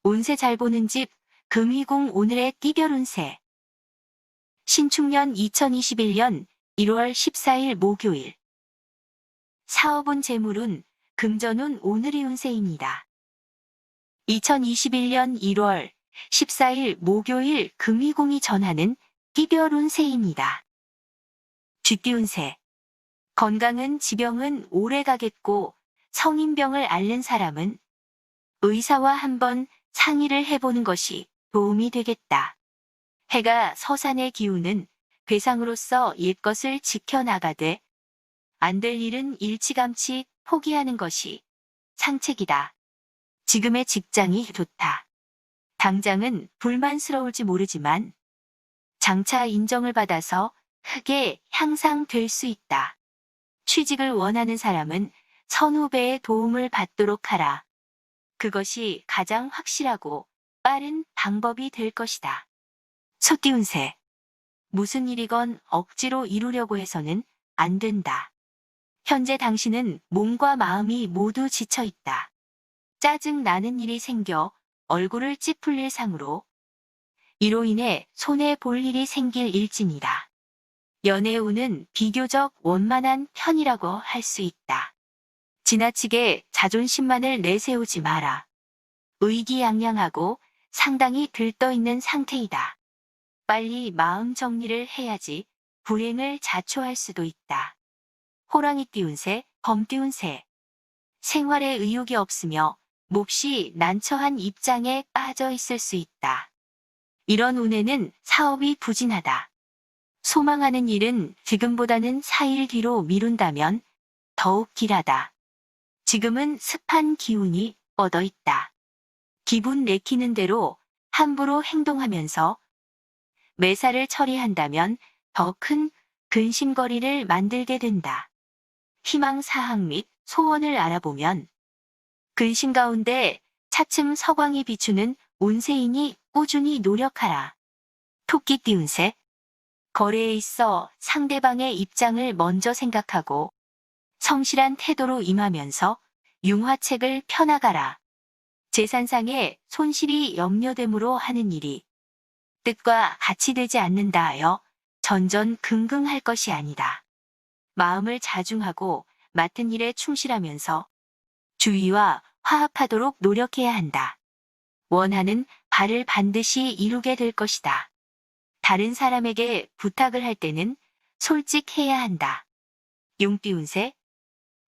운세 잘 보는 집, 금희궁 오늘의 띠별 운세. 신축년 2021년 1월 14일 목요일. 사업운 재물운, 금전운 오늘의 운세입니다. 2021년 1월 14일 목요일 금희궁이 전하는 띠별 운세입니다. 쥐띠 운세. 건강은 지병은 오래 가겠고 성인병을 앓는 사람은 의사와 한번 상의를 해보는 것이 도움이 되겠다. 해가 서산의 기운은 괴상으로서 옛것을 지켜나가되 안 될 일은 일찌감치 포기하는 것이 상책이다. 지금의 직장이 좋다. 당장은 불만스러울지 모르지만 장차 인정을 받아서 크게 향상될 수 있다. 취직을 원하는 사람은 선후배의 도움을 받도록 하라. 그것이 가장 확실하고 빠른 방법이 될 것이다. 소띠 운세. 무슨 일이건 억지로 이루려고 해서는 안 된다. 현재 당신은 몸과 마음이 모두 지쳐 있다. 짜증 나는 일이 생겨 얼굴을 찌푸릴 상으로 이로 인해 손해 볼 일이 생길 일진이다. 연애 운은 비교적 원만한 편이라고 할 수 있다. 지나치게 자존심만을 내세우지 마라. 의기양양하고 상당히 들떠있는 상태이다. 빨리 마음 정리를 해야지 불행을 자초할 수도 있다. 호랑이띠 운세, 범띠 운세. 생활에 의욕이 없으며 몹시 난처한 입장에 빠져 있을 수 있다. 이런 운에는 사업이 부진하다. 소망하는 일은 지금보다는 4일 뒤로 미룬다면 더욱 길하다. 지금은 습한 기운이 뻗어 있다. 기분 내키는 대로 함부로 행동하면서 매사를 처리한다면 더 큰 근심거리를 만들게 된다. 희망사항 및 소원을 알아보면 근심 가운데 차츰 서광이 비추는 운세이니 꾸준히 노력하라. 토끼띠 운세. 거래에 있어 상대방의 입장을 먼저 생각하고 성실한 태도로 임하면서 융화책을 펴나가라. 재산상의 손실이 염려되므로 하는 일이 뜻과 같이 되지 않는다 하여 전전긍긍할 것이 아니다. 마음을 자중하고 맡은 일에 충실하면서 주위와 화합하도록 노력해야 한다. 원하는 바를 반드시 이루게 될 것이다. 다른 사람에게 부탁을 할 때는 솔직해야 한다. 용띠 운세.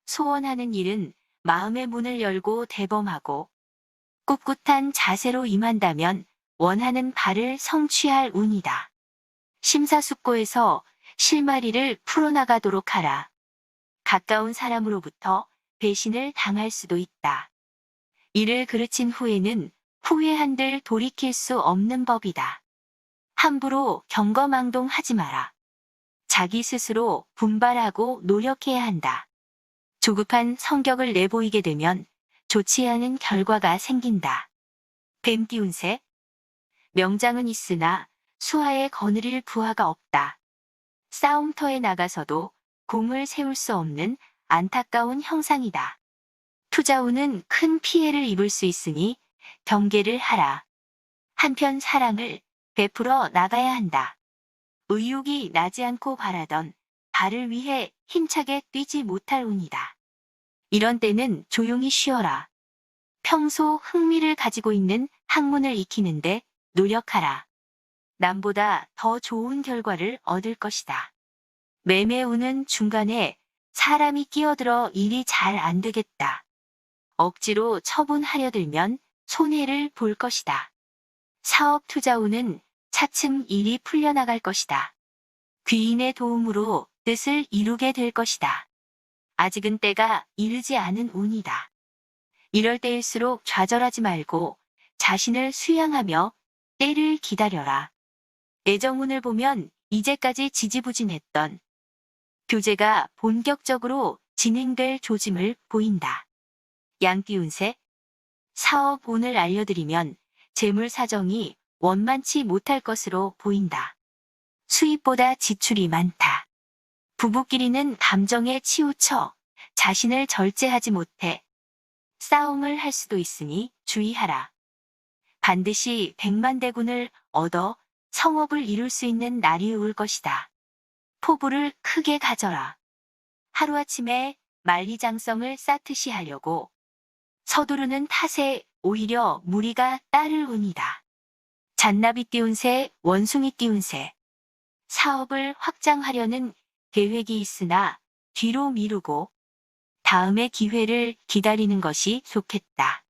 소원하는 일은 마음의 문을 열고 대범하고 꿋꿋한 자세로 임한다면 원하는 바를 성취할 운이다. 심사숙고해서 실마리를 풀어나가도록 하라. 가까운 사람으로부터 배신을 당할 수도 있다. 이를 그르친 후에는 후회한들 돌이킬 수 없는 법이다. 함부로 경거망동하지 마라. 자기 스스로 분발하고 노력해야 한다. 조급한 성격을 내보이게 되면 좋지 않은 결과가 생긴다. 뱀띠 운세. 명장은 있으나 수하에 거느릴 부하가 없다. 싸움터에 나가서도 공을 세울 수 없는 안타까운 형상이다. 투자운은 큰 피해를 입을 수 있으니 경계를 하라. 한편 사랑을 베풀어 나가야 한다. 의욕이 나지 않고 바라던 발을 위해 힘차게 뛰지 못할 운이다. 이런 때는 조용히 쉬어라. 평소 흥미를 가지고 있는 학문을 익히는데 노력하라. 남보다 더 좋은 결과를 얻을 것이다. 매매운은 중간에 사람이 끼어들어 일이 잘 안 되겠다. 억지로 처분하려 들면 손해를 볼 것이다. 사업 투자운은 차츰 일이 풀려나갈 것이다. 귀인의 도움으로 뜻을 이루게 될 것이다. 아직은 때가 이르지 않은 운이다. 이럴 때일수록 좌절하지 말고 자신을 수양하며 때를 기다려라. 애정운을 보면 이제까지 지지부진했던 교제가 본격적으로 진행될 조짐을 보인다. 양띠 운세. 사업 운을 알려드리면 재물 사정이 원만치 못할 것으로 보인다. 수입보다 지출이 많다. 부부끼리는 감정에 치우쳐 자신을 절제하지 못해 싸움을 할 수도 있으니 주의하라. 반드시 100만 대군을 얻어 성업을 이룰 수 있는 날이 올 것이다. 포부를 크게 가져라. 하루아침에 만리장성을 쌓듯이 하려고 서두르는 탓에 오히려 무리가 따를 운이다. 잔나비 띄운 새, 원숭이 띄운 새. 사업을 확장하려는 계획이 있으나 뒤로 미루고 다음의 기회를 기다리는 것이 좋겠다.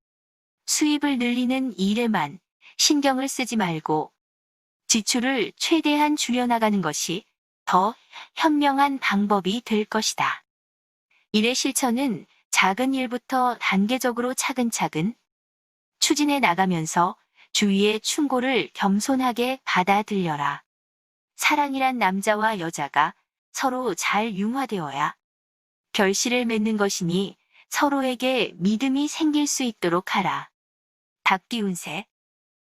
수입을 늘리는 일에만 신경을 쓰지 말고 지출을 최대한 줄여나가는 것이 더 현명한 방법이 될 것이다. 일의 실천은 작은 일부터 단계적으로 차근차근 추진해 나가면서 주위의 충고를 겸손하게 받아들여라. 사랑이란 남자와 여자가 서로 잘 융화되어야 결실을 맺는 것이니 서로에게 믿음이 생길 수 있도록 하라. 닭 띄운 새.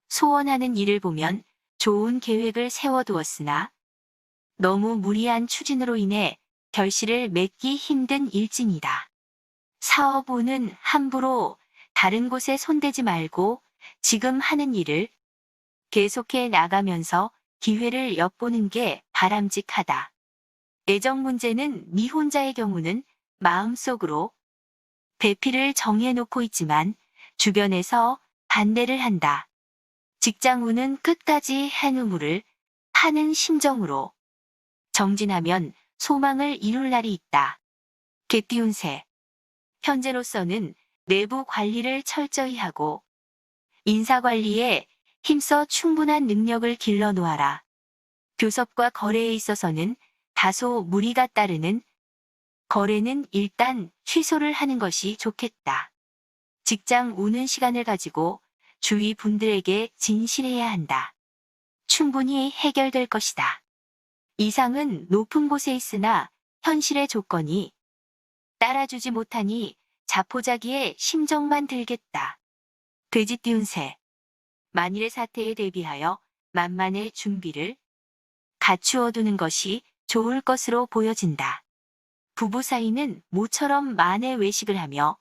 소원하는 일을 보면 좋은 계획을 세워두었으나 너무 무리한 추진으로 인해 결실을 맺기 힘든 일진이다. 사업 운은 함부로 다른 곳에 손대지 말고 지금 하는 일을 계속해 나가면서 기회를 엿보는 게 바람직하다. 애정 문제는 미혼자의 경우는 마음속으로 배필을 정해놓고 있지만 주변에서 반대를 한다. 직장 운은 끝까지 한 우물을 파는 심정으로 정진하면 소망을 이룰 날이 있다. 개 띄운 새. 현재로서는 내부 관리를 철저히 하고 인사 관리에 힘써 충분한 능력을 길러 놓아라. 교섭과 거래에 있어서는 다소 무리가 따르는 거래는 일단 취소를 하는 것이 좋겠다. 직장 우는 시간을 가지고 주위 분들에게 진실해야 한다. 충분히 해결될 것이다. 이상은 높은 곳에 있으나 현실의 조건이 따라주지 못하니 자포자기의 심정만 들겠다. 돼지 띄운 새. 만일의 사태에 대비하여 만만의 준비를 갖추어 두는 것이 좋을 것으로 보여진다. 부부 사이는 모처럼 만회 외식을 하며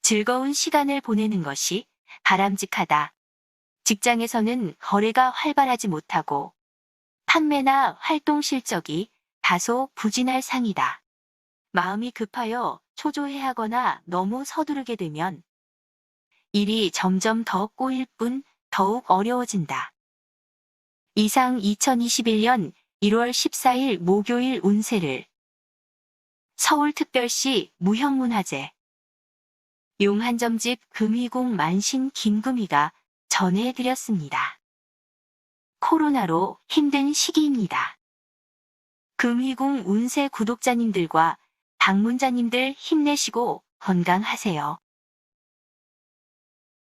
즐거운 시간을 보내는 것이 바람직하다. 직장에서는 거래가 활발하지 못하고 판매나 활동 실적이 다소 부진할 상이다. 마음이 급하여 초조해하거나 너무 서두르게 되면 일이 점점 더 꼬일 뿐 더욱 어려워진다. 이상 2021년 1월 14일 목요일 운세를 서울특별시 무형문화재 용한점집 금이공 만신 김금이가 전해드렸습니다. 코로나로 힘든 시기입니다. 금이공 운세 구독자님들과 방문자님들 힘내시고 건강하세요.